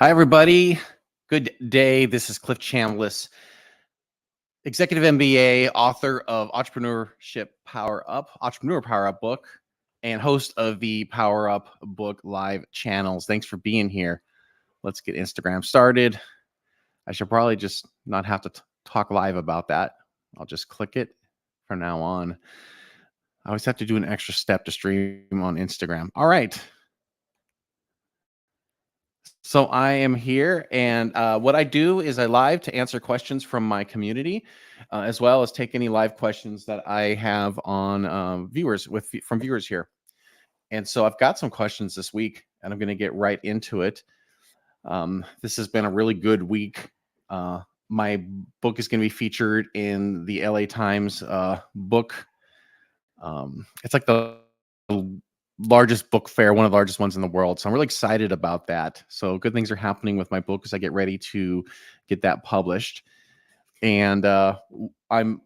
Hi, everybody. Good day. This is Clif Chambliss, executive MBA, author of Entrepreneur Power Up book, and host of the Power Up book live channels. Thanks for being here. Let's get Instagram started. I should probably just not have to talk live about that. I'll just click it from now on. I always have to do an extra step to stream on Instagram. All right. So I am here, and what I do is I live to answer questions from my community, as well as take any live questions that I have on from viewers here. And so I've got some questions this week, and I'm going to get right into it. This has been a really good week. My book is going to be featured in the LA Times book. It's like the largest book fair, one of the largest ones in the world. So I'm really excited about that. So good things are happening with my book as I get ready to get that published. And I'm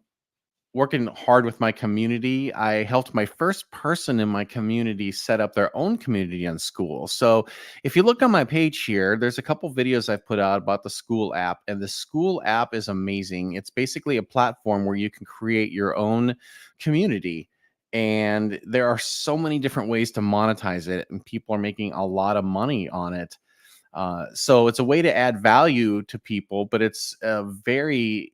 working hard with my community. I helped my first person in my community set up their own community on Skool. So if you look on my page here, there's a couple videos I've put out about the Skool app, and the Skool app is amazing. It's basically a platform where you can create your own community. And there are so many different ways to monetize it, and people are making a lot of money on it. So it's a way to add value to people, but it's a very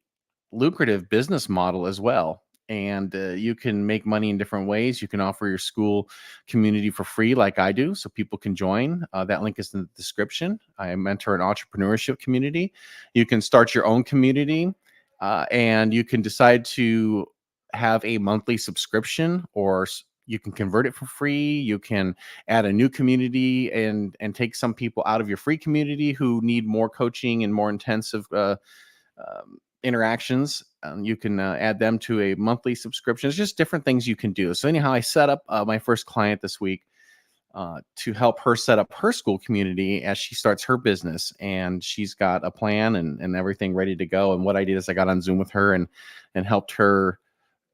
lucrative business model as well. And you can make money in different ways. You can offer your Skool community for free, like I do, so people can join. That link is in the description. I mentor an entrepreneurship community. You can start your own community, and you can decide to have a monthly subscription, or you can convert it for free. You can add a new community and take some people out of your free community who need more coaching and more intensive interactions. You can add them to a monthly subscription. It's just different things you can do. So anyhow, I set up my first client this week to help her set up her Skool community as she starts her business. And she's got a plan and everything ready to go. And what I did is I got on Zoom with her and helped her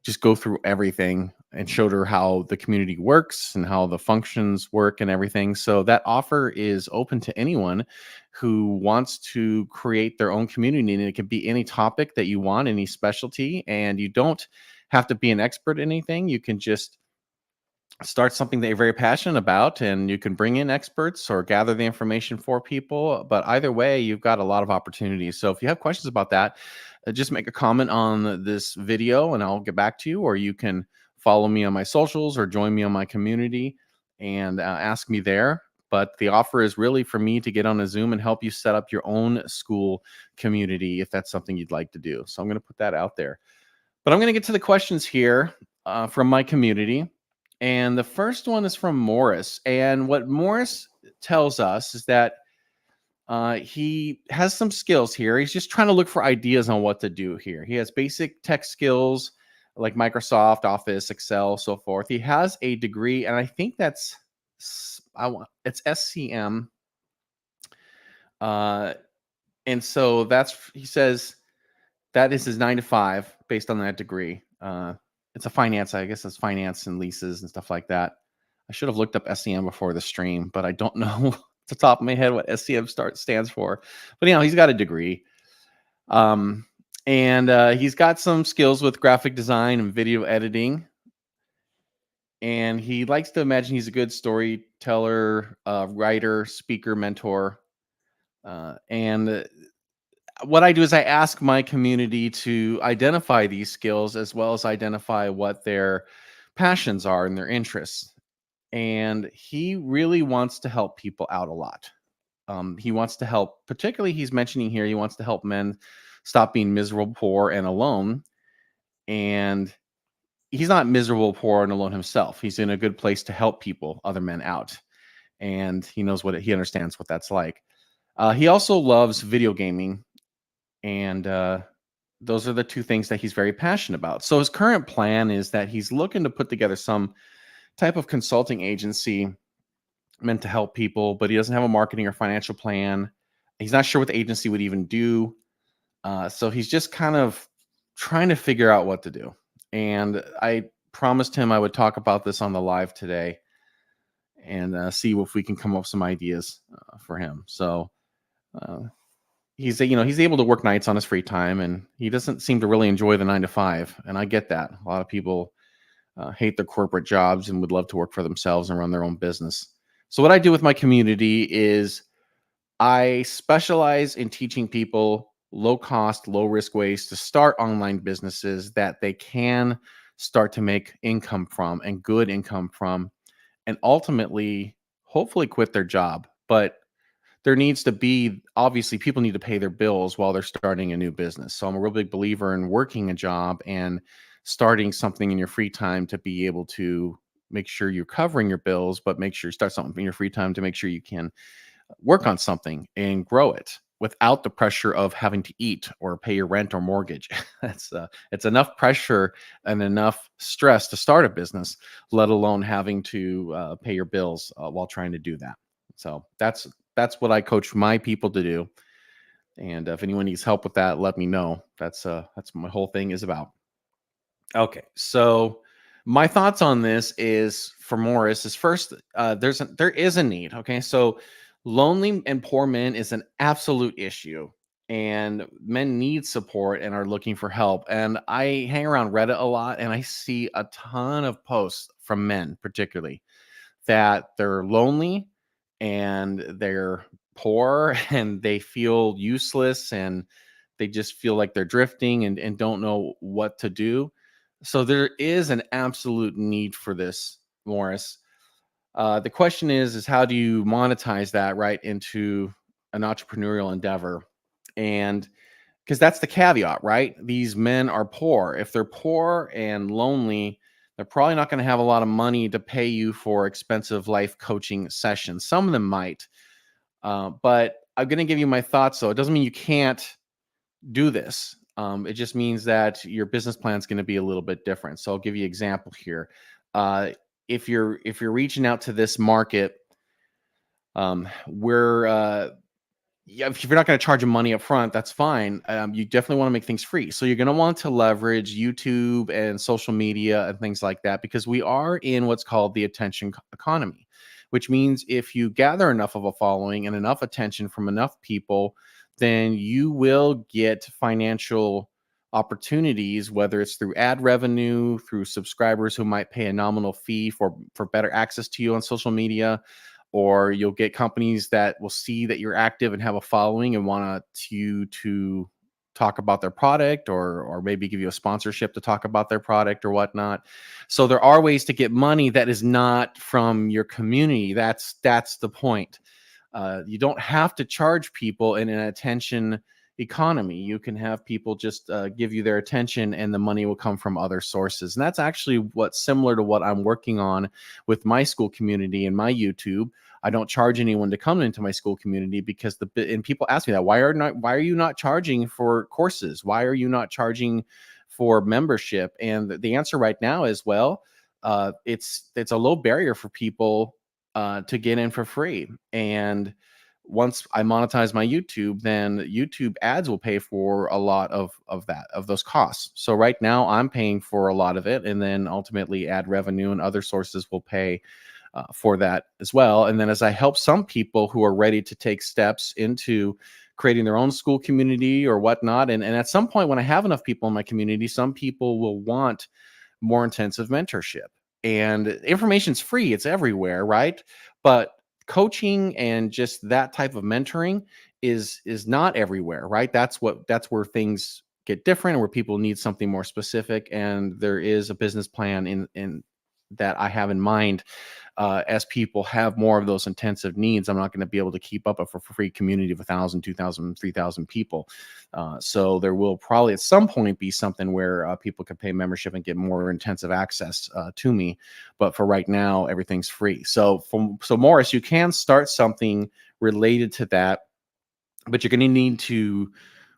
just go through everything and showed her how the community works and how the functions work and everything. So that offer is open to anyone who wants to create their own community. And it can be any topic that you want, any specialty, and you don't have to be an expert in anything. You can just start something that you're very passionate about, and you can bring in experts or gather the information for people. But either way, you've got a lot of opportunities. So if you have questions about that, just make a comment on this video and I'll get back to you, or you can follow me on my socials or join me on my community and ask me there. But the offer is really for me to get on a Zoom and help you set up your own Skool community if that's something you'd like to do. So I'm going to put that out there. But I'm going to get to the questions here from my community. And the first one is from Morris. And what Morris tells us is that he has some skills here. He's just trying to look for ideas on what to do here. He has basic tech skills like Microsoft, Office, Excel, so forth. He has a degree, and I think it's SCM. And so he says that is his 9 to 5 based on that degree. It's a finance, I guess it's finance and leases and stuff like that. I should have looked up SCM before the stream, but I don't know off the top of my head what SCM stands for. But he's got a degree. And he's got some skills with graphic design and video editing. And he likes to imagine he's a good storyteller, writer, speaker, mentor. And what I do is I ask my community to identify these skills as well as identify what their passions are and their interests. And he really wants to help people out a lot. He wants to help, particularly he's mentioning here, he wants to help men stop being miserable, poor, and alone. And he's not miserable, poor, and alone himself. He's in a good place to help people, other men out. And he understands what that's like. He also loves video gaming. And those are the two things that he's very passionate about. So his current plan is that he's looking to put together some type of consulting agency meant to help people, but he doesn't have a marketing or financial plan. He's not sure what the agency would even do. So he's just kind of trying to figure out what to do. And I promised him I would talk about this on the live today and see if we can come up with some ideas for him. So Uh, he's able to work nights on his free time, and he doesn't seem to really enjoy the 9 to 5. And I get that. A lot of people hate their corporate jobs and would love to work for themselves and run their own business. So what I do with my community is I specialize in teaching people low cost, low risk ways to start online businesses that they can start to make income from and good income from, and ultimately, hopefully, quit their job. But there needs to be, obviously, people need to pay their bills while they're starting a new business. So I'm a real big believer in working a job and starting something in your free time to be able to make sure you're covering your bills, but make sure you start something in your free time to make sure you can work on something and grow it without the pressure of having to eat or pay your rent or mortgage. It's enough pressure and enough stress to start a business, let alone having to pay your bills while trying to do that. So that's what I coach my people to do. And if anyone needs help with that, let me know. That's what my whole thing is about. Okay, so my thoughts on this is for Morris is first, there is a need. Okay, so lonely and poor men is an absolute issue, and men need support and are looking for help. And I hang around Reddit a lot, and I see a ton of posts from men, particularly that they're lonely and they're poor and they feel useless and they just feel like they're drifting and don't know what to do. So there is an absolute need for this, Morris. The question is how do you monetize that right into an entrepreneurial endeavor? And because that's the caveat, right? These men are poor. If they're poor and lonely, they're probably not going to have a lot of money to pay you for expensive life coaching sessions. Some of them might, but I'm going to give you my thoughts. So it doesn't mean you can't do this. It just means that your business plan is going to be a little bit different. So I'll give you an example here. Uh, if you're reaching out to this market, we're yeah, if you're not going to charge them money up front, that's fine. You definitely want to make things free. So you're going to want to leverage YouTube and social media and things like that because we are in what's called the attention economy, which means if you gather enough of a following and enough attention from enough people, then you will get financial opportunities, whether it's through ad revenue, through subscribers who might pay a nominal fee for better access to you on social media, or you'll get companies that will see that you're active and have a following and want you to talk about their product or maybe give you a sponsorship to talk about their product or whatnot. So there are ways to get money that is not from your community. That's the point. You don't have to charge people in an attention economy. You can have people just give you their attention and the money will come from other sources. And that's actually what's similar to what I'm working on with my Skool community and my YouTube. I don't charge anyone to come into my Skool community because and people ask me that why are you not charging for courses? Why are you not charging for membership? And the answer right now is, well, it's a low barrier for people to get in for free. And once I monetize my YouTube, then YouTube ads will pay for a lot of those costs. So right now I'm paying for a lot of it, and then ultimately ad revenue and other sources will pay for that as well. And then as I help some people who are ready to take steps into creating their own Skool community or whatnot, and at some point when I have enough people in my community, some people will want more intensive mentorship. And information's free, it's everywhere, right? But coaching and just that type of mentoring is not everywhere, right? That's where things get different, where people need something more specific. And there is a business plan in that I have in mind. As people have more of those intensive needs, I'm not going to be able to keep up a for free community of 1,000, 2,000, 3,000 people. So there will probably at some point be something where people can pay membership and get more intensive access to me. But for right now, everything's free. So Morris, you can start something related to that, but you're going to need to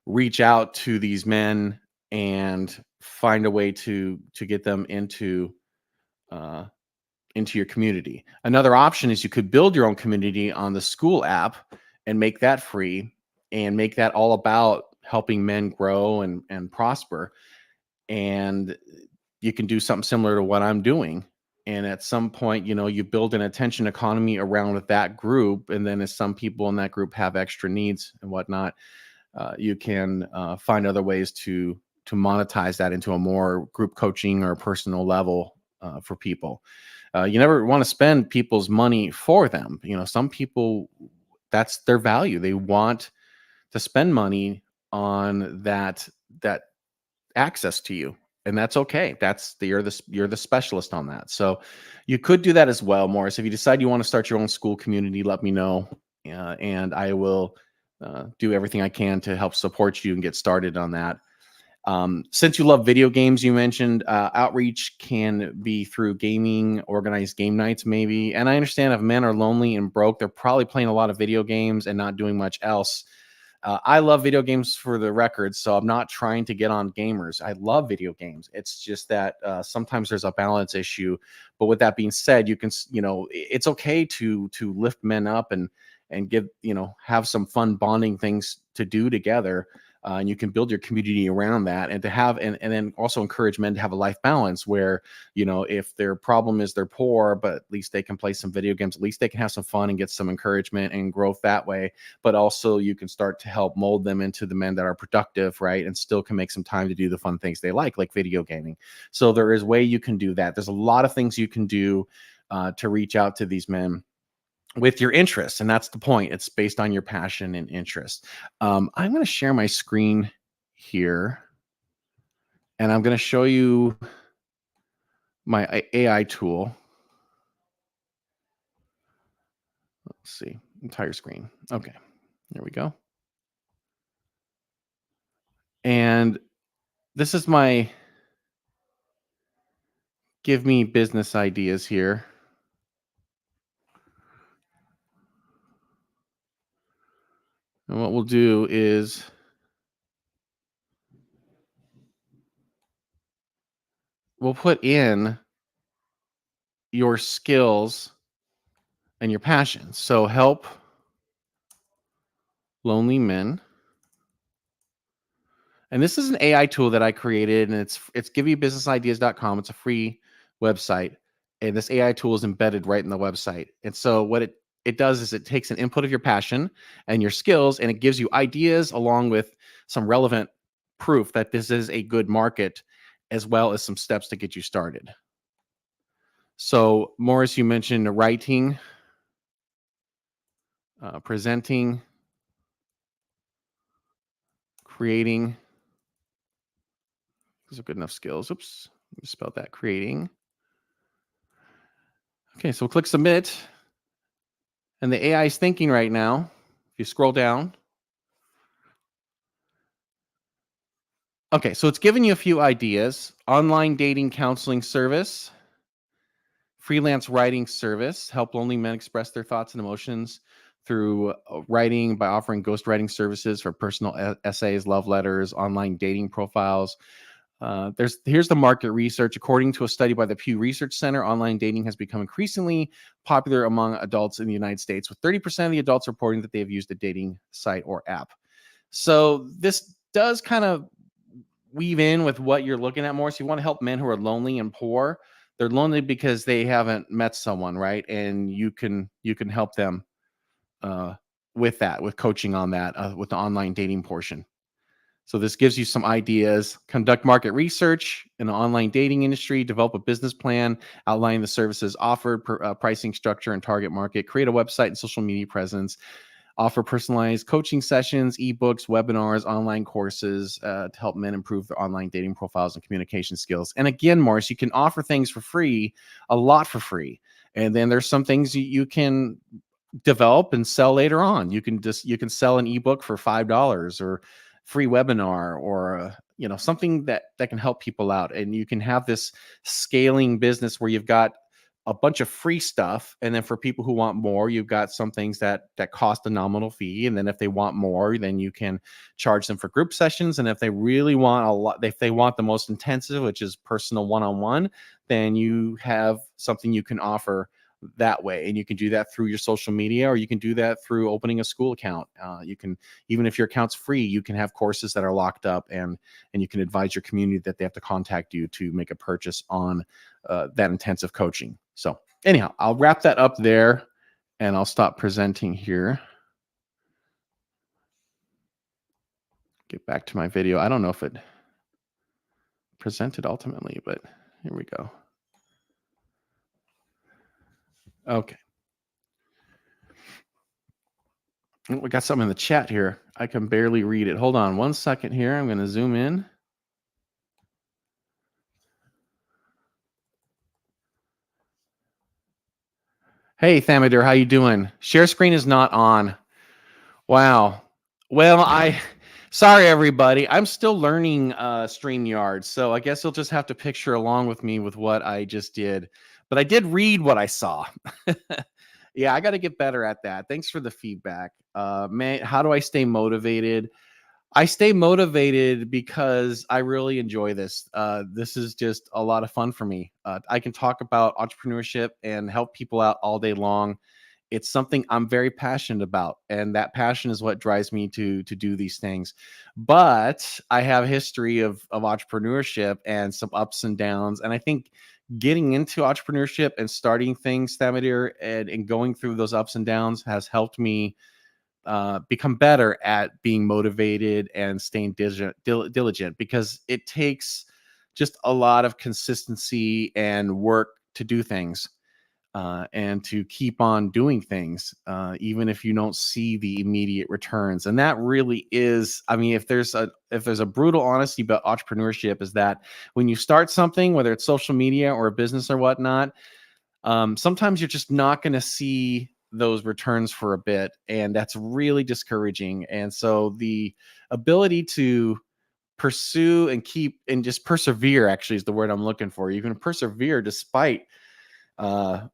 reach out to these men and find a way to get them uh, into your community. Another option is you could build your own community on the Skool app and make that free and make that all about helping men grow and prosper. And you can do something similar to what I'm doing And at some point, you build an attention economy around that group. And then as some people in that group have extra needs and whatnot, you can find other ways to monetize that into a more group coaching or personal level for people. You never want to spend people's money for them. Some people, that's their value. They want to spend money on that access to you, and that's okay. You're the specialist on that. So you could do that as well, Morris. If you decide you want to start your own Skool community, let me know, and I will do everything I can to help support you and get started on that. Since you love video games, you mentioned outreach can be through gaming, organized game nights, maybe. And I understand if men are lonely and broke, they're probably playing a lot of video games and not doing much else. I love video games, for the record, so I'm not trying to get on gamers. I love video games. It's just that sometimes there's a balance issue. But with that being said, it's okay to lift men up and give, have some fun bonding things to do together. And you can build your community around that, and to have and then also encourage men to have a life balance where, if their problem is they're poor, but at least they can play some video games, at least they can have some fun and get some encouragement and growth that way. But also you can start to help mold them into the men that are productive, right? And still can make some time to do the fun things they like video gaming. So there is a way you can do that. There's a lot of things you can do to reach out to these men with your interests, and that's the point. It's based on your passion and interest. I'm going to share my screen here, and I'm going to show you my AI tool. Let's see, entire screen. Okay, there we go. And this is my give me business ideas here. And what we'll do is we'll put in your skills and your passions. So help lonely men. And this is an AI tool that I created, and it's giveyoubusinessideas.com. It's a free website. And this AI tool is embedded right in the website. And so what it does is it takes an input of your passion and your skills, and it gives you ideas along with some relevant proof that this is a good market, as well as some steps to get you started. So, Morris, you mentioned writing, presenting, creating. Those are good enough skills. Oops, I spelled that. Creating. Okay, so click submit. And the AI is thinking right now. If you scroll down. Okay, so it's giving you a few ideas. Online dating counseling service. Freelance writing service. Help lonely men express their thoughts and emotions through writing by offering ghostwriting services for personal essays, love letters, online dating profiles. Here's the market research. According to a study by the Pew Research Center, online dating has become increasingly popular among adults in the United States, with 30% of the adults reporting that they have used a dating site or app. So this does kind of weave in with what you're looking at more. So you want to help men who are lonely and poor. They're lonely because they haven't met someone, right? And you can help them with that, with coaching on that, with the online dating portion. So this gives you some ideas. Conduct market research in the online dating industry, develop a business plan, outline the services offered, pricing structure and target market, create a website and social media presence, offer personalized coaching sessions, ebooks, webinars, online courses to help men improve their online dating profiles and communication skills. And again, Morris, you can offer things for free, a lot for free. And then there's some things you can develop and sell later on. You can sell an ebook for $5 or free webinar, or something that can help people out. And you can have this scaling business where you've got a bunch of free stuff, and then for people who want more, you've got some things that cost a nominal fee, and then if they want more, then you can charge them for group sessions. And if they really want a lot, if they want the most intensive, which is personal one-on-one, then you have something you can offer that way. And you can do that through your social media, or you can do that through opening a Skool account. You can, even if your account's free, you can have courses that are locked up, and you can advise your community that they have to contact you to make a purchase on that intensive coaching. So anyhow, I'll wrap that up there, and I'll stop presenting here. Get back to my video. I don't know if it presented ultimately, but here we go. Okay. Oh, we got something in the chat here. I can barely read it. Hold on 1 second here. I'm going to zoom in. Hey, Thamadur, how you doing? Share screen is not on. Wow. Well, sorry everybody. I'm still learning StreamYard, so I guess you'll just have to picture along with me with what I just did. But I did read what I saw. Yeah, I got to get better at that. Thanks for the feedback. Man, how do I stay motivated? I stay motivated because I really enjoy this. This is just a lot of fun for me. I can talk about entrepreneurship and help people out all day long. It's something I'm very passionate about, and that passion is what drives me to do these things. But I have a history of entrepreneurship and some ups and downs, and I think getting into entrepreneurship and starting things, Thamadir, and going through those ups and downs has helped me become better at being motivated and staying diligent, because it takes just a lot of consistency and work to do things, and to keep on doing things, even if you don't see the immediate returns. And that really is, I mean, if there's a brutal honesty about entrepreneurship, is that when you start something, whether it's social media or a business or whatnot, sometimes you're just not going to see those returns for a bit, and that's really discouraging. And so the ability to pursue and keep and just persevere, actually, is the word I'm looking for. You can persevere despite uh,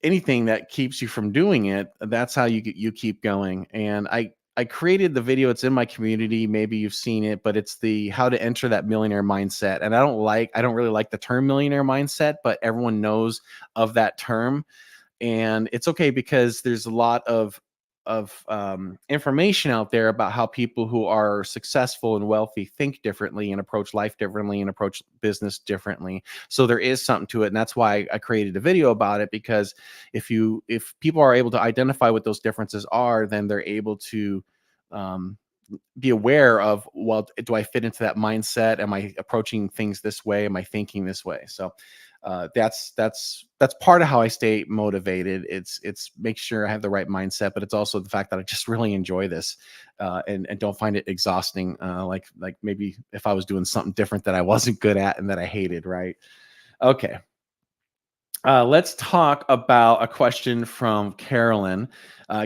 anything that keeps you from doing it. That's how you keep going. And I created the video. It's in my community. Maybe you've seen it, but it's the how to enter that millionaire mindset. And I don't really like the term millionaire mindset, but everyone knows of that term. And it's okay, because there's a lot of information out there about how people who are successful and wealthy think differently and approach life differently and approach business differently. So there is something to it, and that's why I created a video about it. Because if people are able to identify what those differences are, then they're able to um, be aware of, well, do I fit into that mindset? Am I approaching things this way? Am I thinking this way? So that's part of how I stay motivated. It's make sure I have the right mindset, but it's also the fact that I just really enjoy this, and don't find it exhausting. Like maybe if I was doing something different that I wasn't good at and that I hated, right? Okay. Let's talk about a question from Carolyn.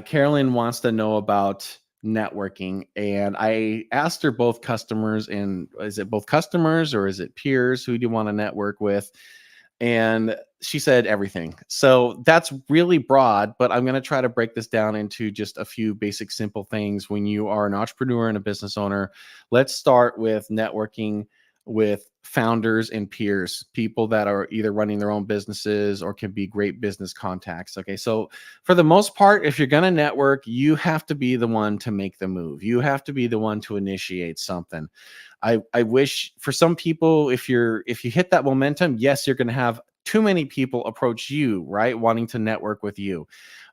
Carolyn wants to know about networking, and I asked her both customers, and is it both customers or is it peers? Who do you want to network with? And she said everything. So that's really broad, but I'm going to try to break this down into just a few basic, simple things. When you are an entrepreneur and a business owner, let's start with networking with founders and peers, people that are either running their own businesses or can be great business contacts. Okay. So for the most part, if you're going to network, you have to be the one to make the move. You have to be the one to initiate something. I wish for some people, if you hit that momentum, yes, you're going to have too many people approach you, right, wanting to network with you.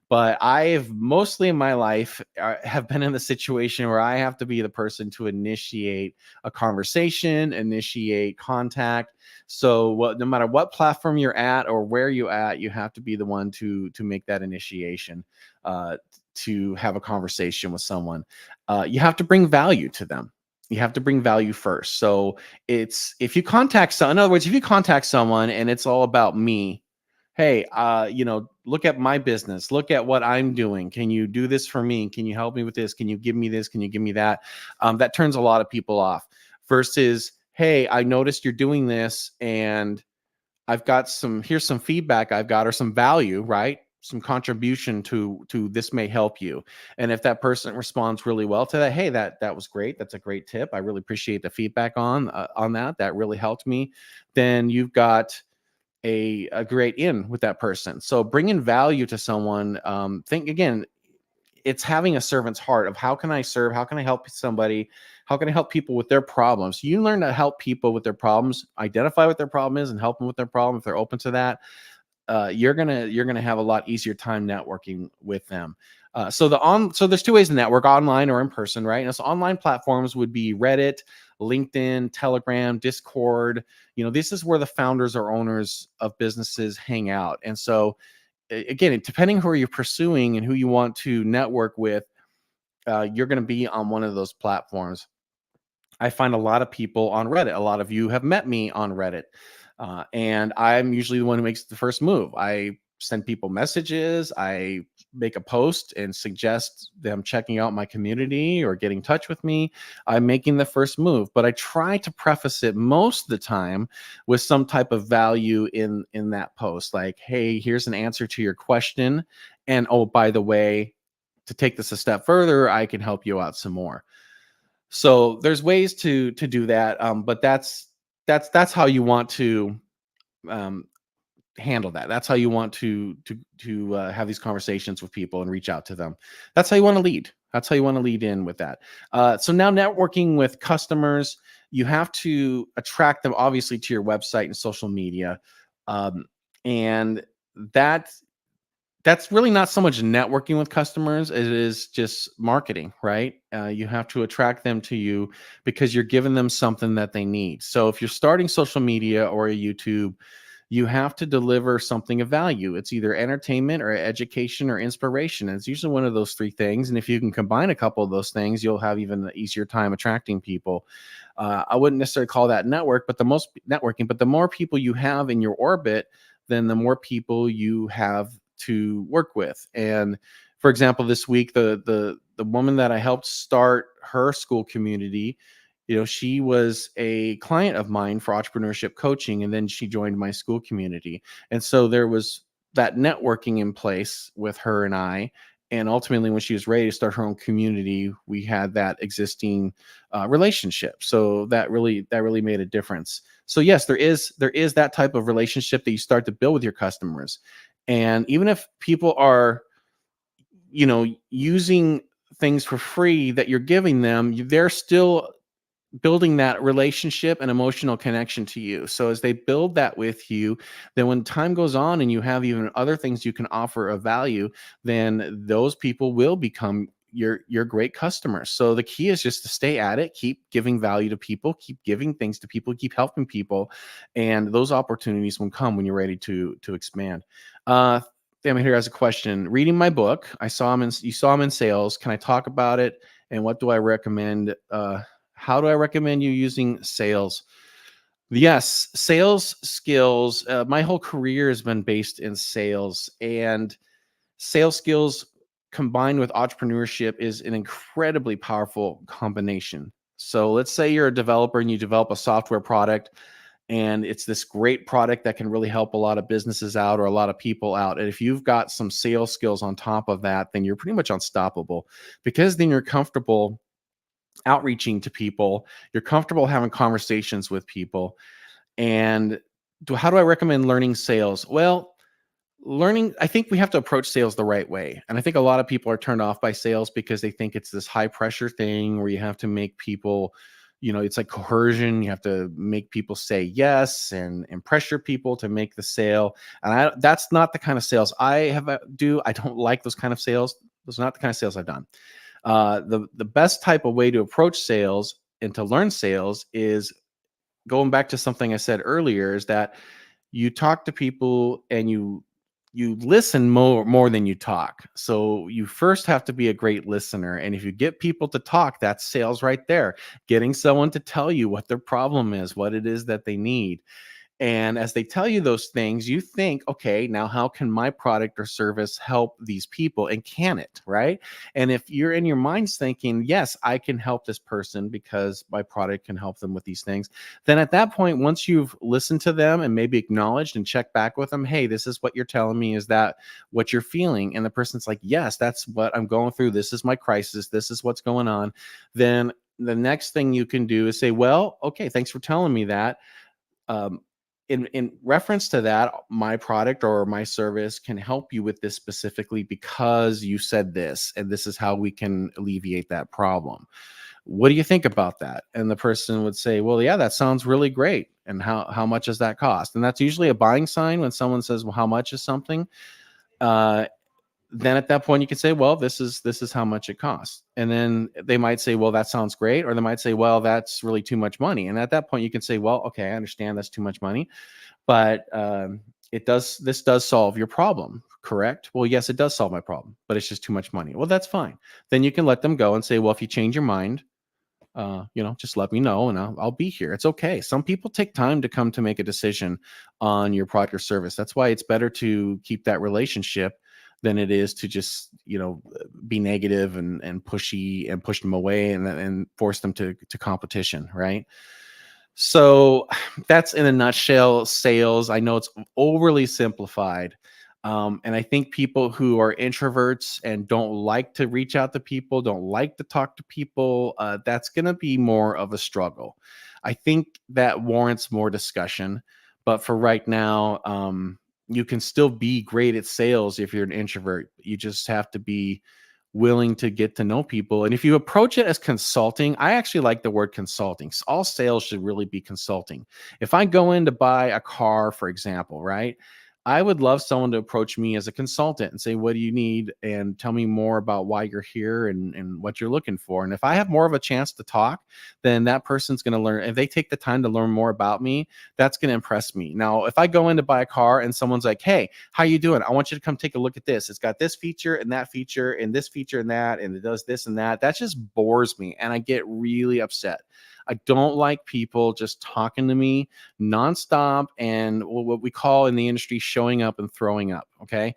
But I've mostly in my life have been in the situation where I have to be the person to initiate a conversation, initiate contact. So no matter what platform you're at or where you're at, you have to be the one to make that initiation, to have a conversation with someone. You have to bring value to them. You have to bring value first. So if you contact someone, in other words, if you contact someone and it's all about me, hey, look at my business, look at what I'm doing. Can you do this for me? Can you help me with this? Can you give me this? Can you give me that? That turns a lot of people off. Versus, hey, I noticed you're doing this, and here's some feedback I've got, or some value, right? Some contribution to this may help you. And if that person responds really well to that, hey, that was great. That's a great tip. I really appreciate the feedback on that. That really helped me. Then you've got a great in with that person. So bringing value to someone, think again, it's having a servant's heart of how can I serve? How can I help somebody? How can I help people with their problems? You learn to help people with their problems, identify what their problem is and help them with their problem. If they're open to that, you're gonna have a lot easier time networking with them. So there's two ways to network: online or in person, right? And so online platforms would be Reddit, LinkedIn, Telegram, Discord. This is where the founders or owners of businesses hang out. And so again, depending who you're pursuing and who you want to network with, you're going to be on one of those platforms. I find a lot of people on Reddit. A lot of you have met me on Reddit. And I'm usually the one who makes the first move. I send people messages. I make a post and suggest them checking out my community or getting in touch with me. I'm making the first move, but I try to preface it most of the time with some type of value in that post. Like, hey, here's an answer to your question. And oh, by the way, to take this a step further, I can help you out some more. So there's ways to do that, but that's how you want to um, handle that. That's how you want to have these conversations with people and reach out to them. That's how you want to lead. That's how you want to lead in with that. So now networking with customers, you have to attract them obviously to your website and social media, and that that's really not so much networking with customers. It is just marketing, right? You have to attract them to you because you're giving them something that they need. So if you're starting social media or a YouTube, you have to deliver something of value. It's either entertainment or education or inspiration. And it's usually one of those three things. And if you can combine a couple of those things, you'll have even an easier time attracting people. I wouldn't necessarily call that networking, but the more people you have in your orbit, then the more people you have to work with. And for example, this week, the woman that I helped start her Skool community, she was a client of mine for entrepreneurship coaching, and then she joined my Skool community. And so there was that networking in place with her and I. And ultimately, when she was ready to start her own community, we had that existing relationship. So that really made a difference. So yes, there is that type of relationship that you start to build with your customers. And even if people are, using things for free that you're giving them, they're still building that relationship and emotional connection to you. So as they build that with you, then when time goes on and you have even other things you can offer of value, then those people will become your great customers. So the key is just to stay at it, keep giving value to people, keep giving things to people, keep helping people, and those opportunities will come when you're ready to expand. Damn, here has a question. Reading my book, you saw him in sales. Can I talk about it? And what do I recommend? How do I recommend you using sales? Yes, sales skills. My whole career has been based in sales, and sales skills combined with entrepreneurship is an incredibly powerful combination. So let's say you're a developer and you develop a software product, and it's this great product that can really help a lot of businesses out or a lot of people out. And if you've got some sales skills on top of that, then you're pretty much unstoppable, because then you're comfortable outreaching to people, you're comfortable having conversations with people. And how do I recommend learning sales? Well, I think we have to approach sales the right way. And I think a lot of people are turned off by sales because they think it's this high pressure thing where you have to make people, it's like coercion. You have to make people say yes and pressure people to make the sale. And that's not the kind of sales I don't like those kind of sales. Those are not the kind of sales I've done. The best type of way to approach sales and to learn sales is going back to something I said earlier, is that you talk to people and you listen more than you talk. So you first have to be a great listener. And if you get people to talk, that's sales right there. Getting someone to tell you what their problem is, what it is that they need. And as they tell you those things, you think, okay, now how can my product or service help these people? And can it, right? And if you're in your minds thinking, yes, I can help this person because my product can help them with these things, then at that point, once you've listened to them and maybe acknowledged and checked back with them, hey, this is what you're telling me. Is that what you're feeling? And the person's like, yes, that's what I'm going through. This is my crisis. This is what's going on. Then the next thing you can do is say, well, okay, thanks for telling me that. Um, in reference to that, my product or my service can help you with this specifically because you said this, and this is how we can alleviate that problem. What do you think about that? And the person would say, well, yeah, that sounds really great. And how much does that cost? And that's usually a buying sign when someone says, well, how much is something? Uh, then at that point you can say, well, this is how much it costs. And then they might say, well, that sounds great. Or they might say, well, that's really too much money. And at that point you can say, well, okay, I understand that's too much money, but this does solve your problem, correct? Well, yes, it does solve my problem, but it's just too much money. Well, that's fine. Then you can let them go and say, well, if you change your mind, just let me know and I'll be here. It's okay. Some people take time to come to make a decision on your product or service. That's why it's better to keep that relationship than it is to just, be negative and pushy and push them away and force them to competition, right? So that's in a nutshell sales. I know it's overly simplified. And I think people who are introverts and don't like to reach out to people, don't like to talk to people, that's going to be more of a struggle. I think that warrants more discussion. But for right now, you can still be great at sales if you're an introvert. You just have to be willing to get to know people. And if you approach it as consulting, I actually like the word consulting. All sales should really be consulting. If I go in to buy a car, for example, right? I would love someone to approach me as a consultant and say, what do you need? And tell me more about why you're here and what you're looking for. And if I have more of a chance to talk, then that person's going to learn. If they take the time to learn more about me, that's going to impress me. Now, if I go in to buy a car and someone's like, hey, how you doing? I want you to come take a look at this. It's got this feature and that feature and this feature and that, and it does this and that. That just bores me. And I get really upset. I don't like people just talking to me nonstop and what we call in the industry showing up and throwing up. Okay.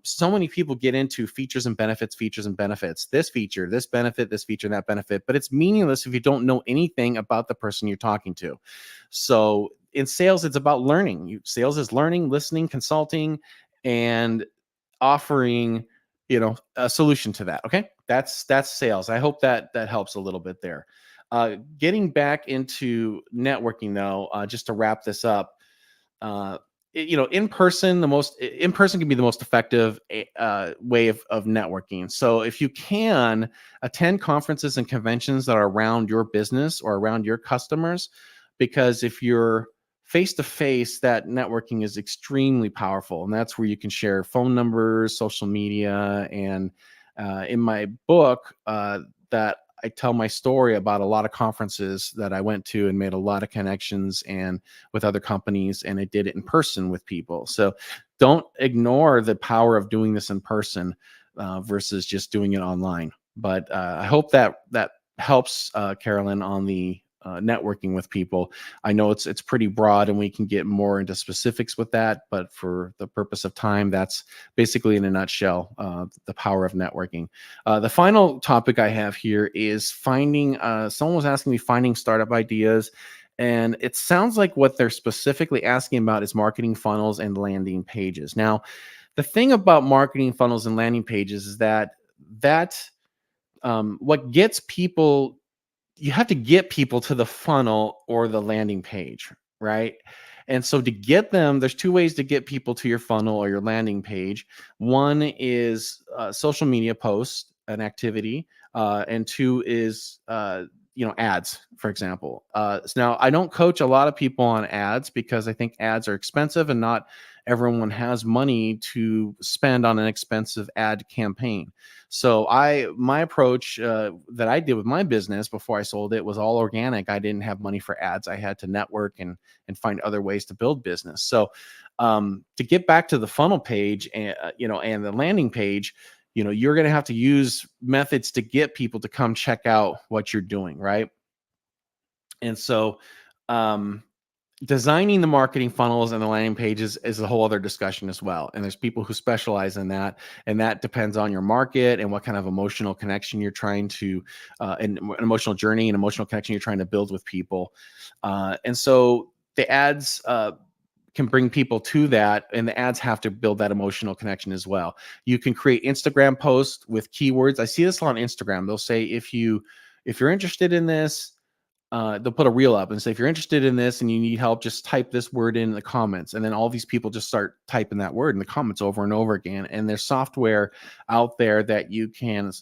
So many people get into features and benefits, this feature, this benefit, this feature, and that benefit, but it's meaningless if you don't know anything about the person you're talking to. So in sales, it's about learning. Sales is learning, listening, consulting, and offering, a solution to that. Okay. That's sales. I hope that helps a little bit there. Getting back into networking, though, just to wrap this up, in person, in person can be the most effective way of networking. So if you can attend conferences and conventions that are around your business or around your customers, because if you're face to face, that networking is extremely powerful, and that's where you can share phone numbers, social media, and in my book, that I tell my story about a lot of conferences that I went to and made a lot of connections and with other companies, and I did it in person with people. So don't ignore the power of doing this in person versus just doing it online. But I hope that helps, Carolyn, on the networking with people. I know it's pretty broad and we can get more into specifics with that, but for the purpose of time, that's basically in a nutshell the power of networking. The final topic I have here is finding, someone was asking me finding startup ideas, and it sounds like what they're specifically asking about is marketing funnels and landing pages. Now, the thing about marketing funnels and landing pages is that what gets people, you have to get people to the funnel or the landing page, right? And so to get them, there's two ways to get people to your funnel or your landing page. One is social media posts, an activity, and two is ads, for example. So now I don't coach a lot of people on ads because I think ads are expensive and not everyone has money to spend on an expensive ad campaign. So my approach that I did with my business before I sold it was all organic. I didn't have money for ads. I had to network and find other ways to build business. So to get back to the funnel page and and the landing page, you're going to have to use methods to get people to come check out what you're doing, right? And so designing the marketing funnels and the landing pages is a whole other discussion as well. And there's people who specialize in that, and that depends on your market and what kind of emotional connection you're trying to, and an emotional journey and emotional connection you're trying to build with people. And so the ads can bring people to that, and the ads have to build that emotional connection as well. You can create Instagram posts with keywords. I see this on Instagram. They'll say, if you're interested in this, they'll put a reel up and say, if you're interested in this and you need help, just type this word in the comments. And then all these people just start typing that word in the comments over and over again. And there's software out there that you can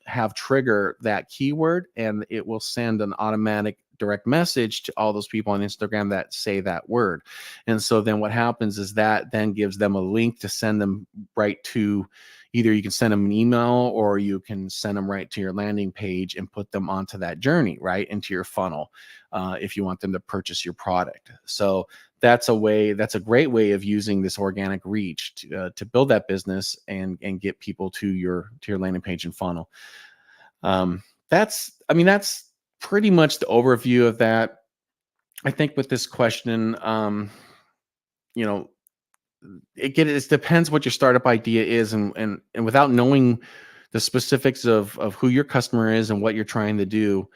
have trigger that keyword, and it will send an automatic direct message to all those people on Instagram that say that word. And so then what happens is that then gives them a link to send them right to, either you can send them an email or you can send them right to your landing page and put them onto that journey, right into your funnel, if you want them to purchase your product. So that's a great way of using this organic reach to build that business and get people to your landing page and funnel. That's pretty much the overview of that. I think with this question, you know, it depends what your startup idea is, and without knowing the specifics of who your customer is and what you're trying to do,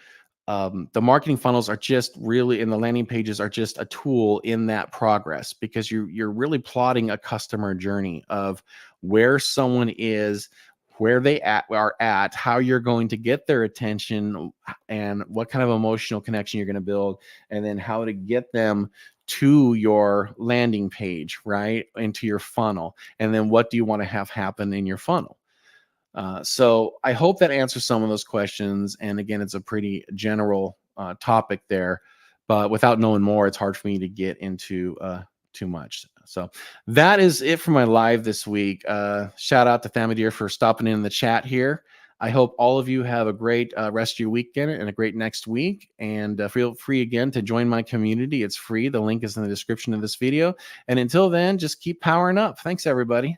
the marketing funnels are just really, and the landing pages are just a tool in that progress, because you're really plotting a customer journey of where someone is, where they are at, how you're going to get their attention, and what kind of emotional connection you're going to build, and then how to get them to your landing page, right, into your funnel, and then what do you want to have happen in your funnel. So I hope that answers some of those questions. And again, it's a pretty general topic there, but without knowing more, it's hard for me to get into too much. So that is it for my live this week. Shout out to Thamidir for stopping in the chat here. I hope all of you have a great rest of your weekend and a great next week. And feel free again to join my community. It's free. The link is in the description of this video. And until then, just keep powering up. Thanks, everybody.